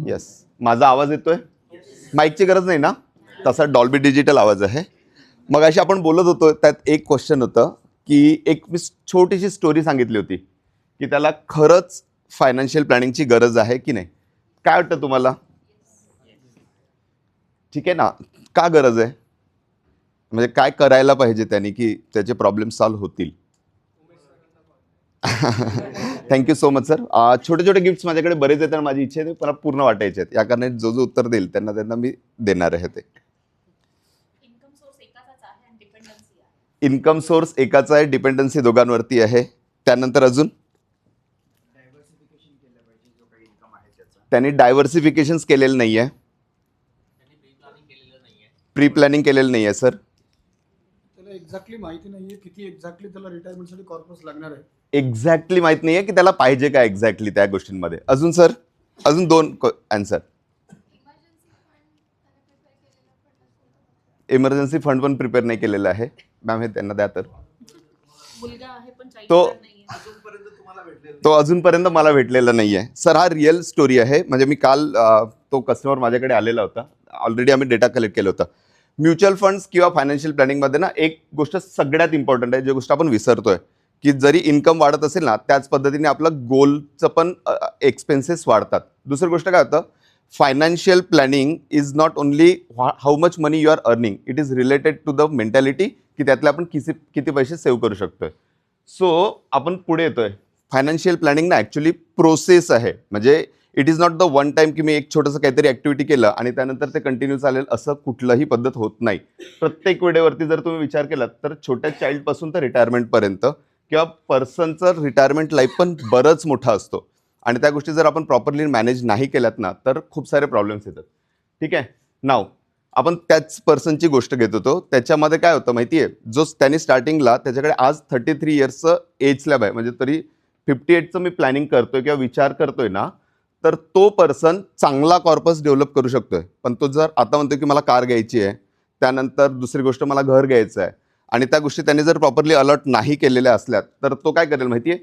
Yes, माझा आवाज येतोय? माईकची गरज नाही ना? तसा डॉल्बी डिजिटल आवाज आहे. मग अशी आपण बोलत होतो, त्यात एक क्वेश्चन होतं की एक मी छोटीशी स्टोरी सांगितली होती की त्याला खरंच फायनान्शियल प्लॅनिंगची गरज आहे की नाही. काय वाटतं तुम्हाला? ठीक आहे ना, का गरज आहे? म्हणजे काय करायला पाहिजे त्यांनी की त्याचे प्रॉब्लेम सॉल्व्ह होतील? Thank you so much sir. छोटे छोटे गिफ्ट्स माझ्याकडे बरेच आहेत आणि माझी इच्छा आहे मला पूर्ण वाटायचे आहेत. या कारणाने जो जो उत्तर देईल त्यांना मी देणार आहे. ते इन्कम सोर्स एकाचा आहे, डिपेंडन्सी दोघांवरती आहे. त्यानंतर अजून त्यांनी डायव्हर्सिफिकेशन केलेलं नाही आहे, प्री प्लॅनिंग केलेलं नाही आहे सर. त्याला एक्झॅक्टली माहिती नाहीये किती एक्झॅक्टली त्याला रिटायरमेंटसाठी कॉर्पस लागणार आहे. एक्झॅक्टली माहित नाहीये की त्याला पाहिजे काय एक्झॅक्टली त्या गोष्टींमध्ये. अजून सर, अजून दोन आन्सर. इमर्जन्सी फंड पण प्रिपेअर नाही केलेला आहे मॅम, हे त्यांना द्या. तर तो अजूनपर्यंत मला भेटलेला नाही आहे सर. हा रिअल स्टोरी आहे. म्हणजे मी काल तो कस्टमर माझ्याकडे आलेला होता. ऑलरेडी आम्ही डेटा कलेक्ट केला होता. म्युच्युअल फंड्स किंवा फायनान्शियल प्लॅनिंगमध्ये ना एक गोष्ट सगळ्यात इम्पॉर्टंट आहे, जी गोष्ट आपण विसरतोय, की जरी इन्कम वाढत असेल ना त्याच पद्धतीने आपलं गोलचं पण एक्सपेन्सेस वाढतात. दुसरी गोष्ट काय होतं, financial planning is not only how much money you are earning, it is related to the mentality की त्यातले आपण किती पैसे सेव्ह करू शकतोय. सो आपण पुढे येतोय. फायनान्शियल प्लॅनिंग ना ॲक्च्युली प्रोसेस आहे. म्हणजे it is not the one time की मी एक छोटंसं काहीतरी ॲक्टिव्हिटी केलं आणि त्यानंतर ते कंटिन्यू चालेल, असं कुठलंही पद्धत होत नाही. प्रत्येक वेळेवरती जर तुम्ही विचार केलात तर छोट्या चाइल्डपासून तर रिटायरमेंटपर्यंत किंवा पर्सनचं रिटायरमेंट लाईफ पण बरंच मोठा असतो. आणि त्या गोष्टी जर आपण प्रॉपरली मॅनेज नाही केल्यात ना तर खूप सारे प्रॉब्लेम्स येतात. ठीक आहे. नाव आपण त्याच पर्सनची गोष्ट घेत होतो. त्याच्यामध्ये काय होतं माहिती आहे, जो त्यांनी स्टार्टिंगला त्याच्याकडे आज 33 इयर्सचं एज स्लॅब आहे, म्हणजे तरी 58चं मी प्लॅनिंग करतोय किंवा विचार करतोय ना, तर तो पर्सन चांगला कॉर्पस डेव्हलप करू शकतोय. पण तो जर आता म्हणतो की मला कार घ्यायची आहे, त्यानंतर दुसरी गोष्ट मला घर घ्यायचं आहे, आणि त्या गोष्टी त्यांनी जर प्रॉपरली अलर्ट नाही केलेल्या असल्यात तर तो काय करेल माहिती आहे,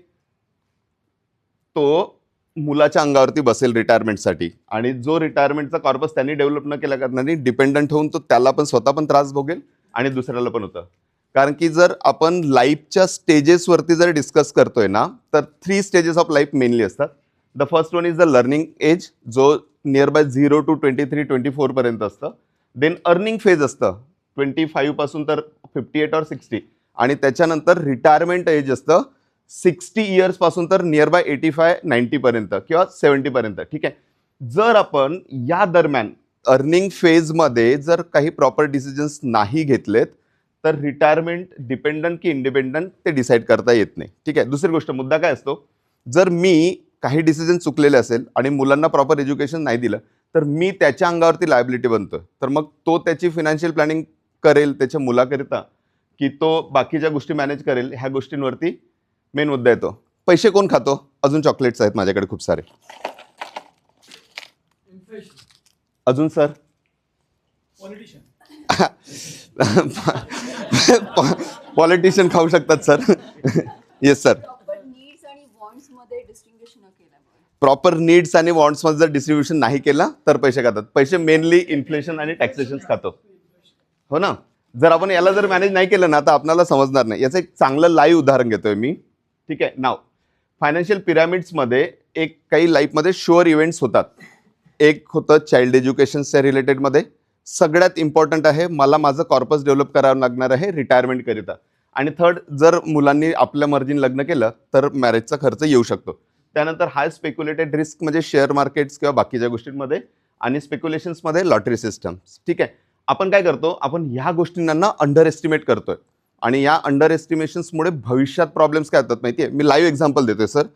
तो मुलाच्या अंगावरती बसेल रिटायरमेंटसाठी. आणि जो रिटायरमेंटचा कॉर्पस त्यांनी डेव्हलप न केल्या कारणाने डिपेंडंट होऊन तो त्याला पण स्वतः पण त्रास भोगेल आणि दुसऱ्याला पण होतं. कारण की जर आपण लाईफच्या स्टेजेसवरती जर डिस्कस करतोय ना तर 3 स्टेजेस ऑफ लाईफ मेनली असतात. The first one is the learning age, जो नियर बाय 0 to 23-24 पर्यंत असतं. देन अर्निंग फेज असतं 25 पासून तर 58 or 60, आणि त्याच्यानंतर रिटायरमेंट एज असतं 60 इयर्स पासून तर नियर बाय 85-90 पर्यंत किंवा 70 पर्यंत. ठीक आहे. जर आपण या दरम्यान अर्निंग फेजमध्ये जर काही प्रॉपर डिसिजन्स नाही घेतलेत तर रिटायरमेंट डिपेंडंट की इंडिपेंडंट ते डिसाईड करता येत नाही. ठीक आहे. दुसरी गोष्ट, मुद्दा काय असतो, जर मी काही डिसिजन चुकलेले असेल आणि मुलांना प्रॉपर एज्युकेशन नाही दिलं तर मी त्याच्या अंगावरती लायबिलिटी बनतोय. तर मग तो त्याची फायनान्शियल प्लॅनिंग करेल त्याच्या मुलाकरिता की तो बाकीच्या गोष्टी मॅनेज करेल, ह्या गोष्टींवरती मेन मुद्दा येतो. पैसे कोण खातो? अजून चॉकलेट्स आहेत माझ्याकडे खूप सारे. अजून सर, पॉलिटिशियन खाऊ शकतात sir. Yes sir. Proper needs आणि वॉन्ट्समध्ये जर डिस्ट्रीब्युशन नाही केला तर पैसे खातात. पैसे मेनली इन्फ्लेशन आणि टॅक्सेशन खातो, हो ना. जर आपण याला जर मॅनेज नाही केलं ना तर आपल्याला समजणार नाही. याचं एक चांगलं लाईव्ह उदाहरण घेतोय मी. ठीक आहे. नाव फायनान्शियल पिरॅमिड्समध्ये एक काही लाईफमध्ये शुअर इव्हेंट्स होतात. एक होतं चाइल्ड एज्युकेशनच्या रिलेटेडमध्ये, सगळ्यात इम्पॉर्टंट आहे मला माझं कॉर्पस डेव्हलप करावं लागणार आहे रिटायरमेंट करिता. आणि थर्ड, जर मुलांनी आपल्या मर्जीने लग्न केलं तर मॅरेजचा खर्च येऊ शकतो. त्यानंतर हाय स्पेक्युलेटेड रिस्क म्हणजे शेअर मार्केट्स किंवा बाकीच्या गोष्टींमध्ये, आणि स्पेक्युलेशन्समध्ये लॉटरी सिस्टम्स. ठीक आहे. आपण काय करतो, आपण ह्या गोष्टींना अंडर एस्टिमेट करतोय आणि या अंडर एस्टिमेशन्समुळे भविष्यात प्रॉब्लेम्स काय होतात माहिती आहे. मी लाईव्ह एक्झाम्पल देतोय सर.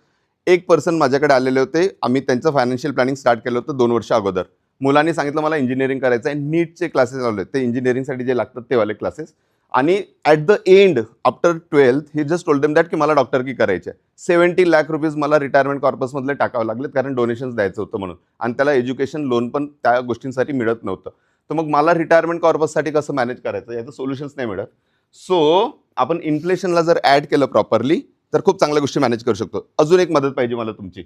एक पर्सन माझ्याकडे आलेले होते. आम्ही त्यांचं फायनान्शियल प्लॅनिंग स्टार्ट केलं होतं 2 वर्ष अगोदर. मुलांनी सांगितलं मला इंजिनिअरिंग करायचं आहे. नीटचे क्लासेस लावले, ते इंजिनिअरिंगसाठी जे लागतात तेवाले क्लासेस. आणि at the end after 12th he just told them that की मला डॉक्टरकी करायची आहे. 70 लाख रुपीज मला रिटायरमेंट कॉर्पसमधले टाकावं लागलेत कारण डोनेशन्स द्यायचं होतं म्हणून, आणि त्याला एज्युकेशन लोन पण त्या गोष्टींसाठी मिळत नव्हतं. तर मग मला रिटायरमेंट कॉर्पससाठी कसं मॅनेज करायचं याचं सोल्युशन्स नाही मिळत. सो आपण इन्फ्लेशनला जर ॲड केलं प्रॉपरली तर खूप चांगल्या गोष्टी मॅनेज करू शकतो. अजून एक मदत पाहिजे मला तुमची.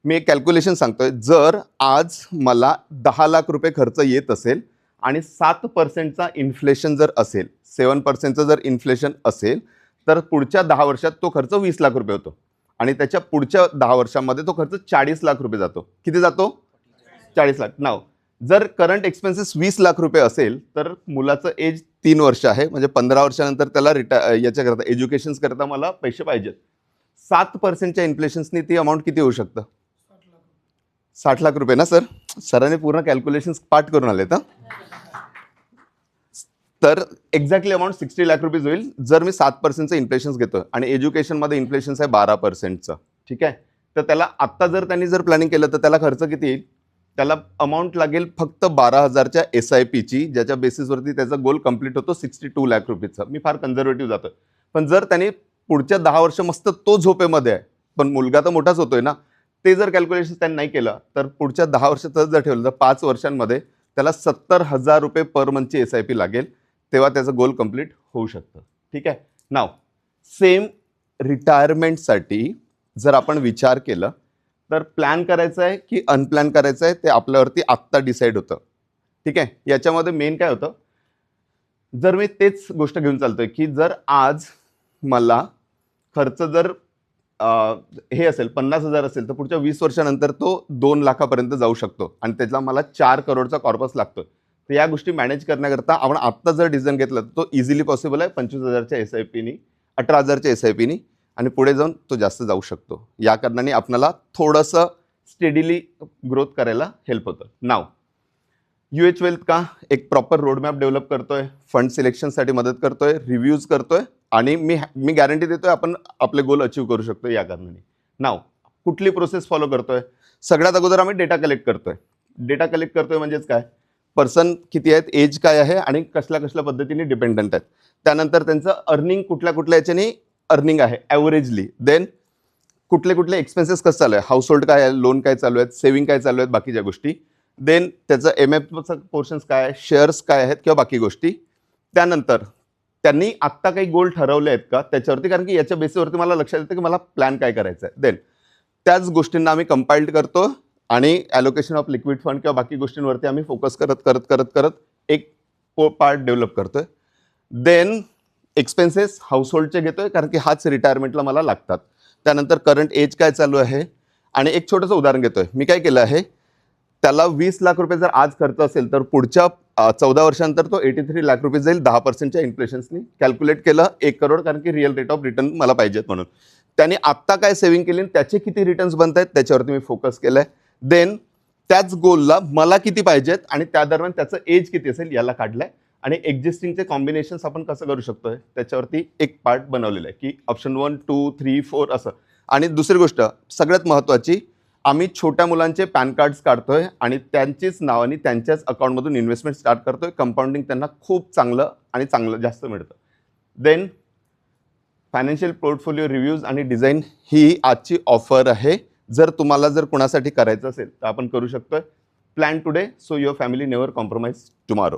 मी एक कॅल्क्युलेशन सांगतोय. जर आज मला 10 लाख रुपये खर्च येत असेल आणि 7%चा इन्फ्लेशन जर असेल, 7%चं जर इन्फ्लेशन असेल, तर पुढच्या 10 वर्षात तो खर्च 20 लाख रुपये होतो आणि त्याच्या पुढच्या 10 वर्षांमध्ये तो खर्च 40 लाख रुपये जातो. किती जातो? 40 लाख. नाव जर करंट एक्सपेन्सेस 20 लाख रुपये असेल तर मुलाचं एज 3 वर्ष आहे, म्हणजे 15 वर्षानंतर त्याला याच्याकरता एज्युकेशन्स करता मला पैसे पाहिजेत. 7%च्या इन्फ्लेशन्सनी ती अमाऊंट किती होऊ शकतं? 60 लाख रुपये ना सर? सरांनी पूर्ण कॅल्क्युलेशन्स पाठ करून आले तर तर एक्झॅक्टली अमाऊंट 60 लाख रुपीज होईल जर मी 7%चं इन्फ्लेशन्स घेतो आणि एज्युकेशनमध्ये इन्फ्लेशन्स आहे 12%चं. ठीक आहे, तर त्याला आत्ता जर त्यांनी जर प्लॅनिंग केलं तर त्याला खर्च किती येईल? त्याला अमाऊंट लागेल फक्त 12,000च्या SIPची, ज्याच्या बेसिसवरती त्याचा गोल कंप्लीट होतो 62 लाख रुपीजचा. मी फार कन्झर्वेटिव्ह जातोय, पण जर त्यांनी पुढच्या 10 वर्ष मस्त तो झोपेमध्ये आहे, पण मुलगा तर मोठाच होतोय ना, ते जर कॅल्क्युलेशन त्यांनी नाही केलं तर पुढच्या 10 वर्षातच जर ठेवलं तर 5 वर्षांमध्ये त्याला 70,000 रुपये पर मंथची SIP लागेल, तेव्हा त्याचं गोल कंप्लीट होऊ शकतं. ठीक आहे. नाव सेम रिटायरमेंटसाठी जर आपण विचार केलं तर प्लॅन करायचं आहे की अनप्लॅन करायचं आहे ते आपल्यावरती आत्ता डिसाईड होतं. ठीक आहे, याच्यामध्ये मेन काय होतं, जर मी तेच गोष्ट घेऊन चालतोय की जर आज मला खर्च जर हे असेल 50,000 असेल तर पुढच्या 20 वर्षानंतर तो 2 लाखापर्यंत जाऊ शकतो आणि त्याला मला 4 करोडचा कॉर्पस लागतो. तर या गोष्टी मॅनेज करण्याकरता आपण आत्ता जर डिसिजन घेतला तर तो इझिली पॉसिबल आहे 25,000च्या SIPनी, 18,000च्या SIPनी, आणि पुढे जाऊन तो जास्त जाऊ शकतो. या कारणाने आपल्याला थोडंसं स्टेडिली ग्रोथ करायला हेल्प होतं. नाव UH वेल्थ का एक प्रॉपर रोडमॅप डेव्हलप करतोय, फंड सिलेक्शनसाठी मदत करतोय, रिव्ह्यूज करतोय आणि मी गॅरंटी देतोय आपण आपले गोल अचीव करू शकतो या कारणाने. नाव कुठली प्रोसेस फॉलो करतोय? सगळ्यात अगोदर आम्ही डेटा कलेक्ट करतोय. डेटा कलेक्ट करतोय म्हणजेच काय, पर्सन किती आहेत, एज काय आहे आणि कसल्या पद्धतीने डिपेंडंट आहेत. त्यानंतर त्यांचं अर्निंग कुठल्या याच्याने अर्निंग आहे ॲव्हरेजली. देन कुठले एक्सपेन्सेस कसं चालू आहे, हाऊस होल्ड काय आहे, लोन काय चालू आहेत, सेव्हिंग काय चालू आहेत, बाकीच्या गोष्टी. देन त्याचं MFचं पोर्शन्स काय आहे, शेअर्स काय आहेत किंवा बाकी गोष्टी. त्यानंतर त्यांनी आत्ता काही गोल ठरवले आहेत का त्याच्यावरती, कारण की याच्या बेसिसवरती मला लक्षात येतं की मला प्लॅन काय करायचा आहे. देन त्याच गोष्टींना आम्ही कंपाइल्ड करतो आणि ॲलोकेशन ऑफ लिक्विड फंड किंवा बाकी गोष्टींवरती आम्ही फोकस करत एक पार्ट डेव्हलप करतोय. देन एक्सपेन्सेस हाऊस होल्डचे घेतोय कारण की हाच रिटायरमेंटला मला लागतात. त्यानंतर करंट एज काय चालू आहे आणि एक छोटंसं उदाहरण घेतोय. मी काय केलं आहे, त्याला 20 लाख रुपये जर आज खर्च असेल तर पुढच्या 14 वर्षांतर तो 83 लाख रुपये जाईल 10%च्या इन्फ्लेशन्सनी. कॅल्क्युलेट केलं 1 करोड, कारण की रिअल रेट ऑफ रिटर्न मला पाहिजेत म्हणून. त्याने आत्ता काय सेव्हिंग केली त्याचे किती रिटर्न्स बनत आहेत त्याच्यावरती मी फोकस केलं आहे. देन त्याच गोलला मला किती पाहिजेत आणि त्या दरम्यान त्याचं एज किती असेल याला काढलं आहे आणि एक्झिस्टिंगचे कॉम्बिनेशन्स आपण कसं करू शकतोय त्याच्यावरती एक पार्ट बनवलेला आहे की ऑप्शन 1, 2, 3, 4 असं. आणि दुसरी गोष्ट सगळ्यात महत्त्वाची, आम्ही छोट्या मुलांचे पॅन कार्ड्स काढतोय आणि त्यांचीच नावाने त्यांच्याच अकाउंटमधून इन्व्हेस्टमेंट स्टार्ट करतोय. कंपाऊंडिंग त्यांना खूप चांगलं जास्त मिळतं. देन फायनान्शियल पोर्टफोलिओ रिव्ह्यूज आणि डिझाईन ही आजची ऑफर आहे. जर तुम्हाला जर कुणासाठी करायचं असेल तर आपण करू शकतोय. Plan today so your family never compromise tomorrow.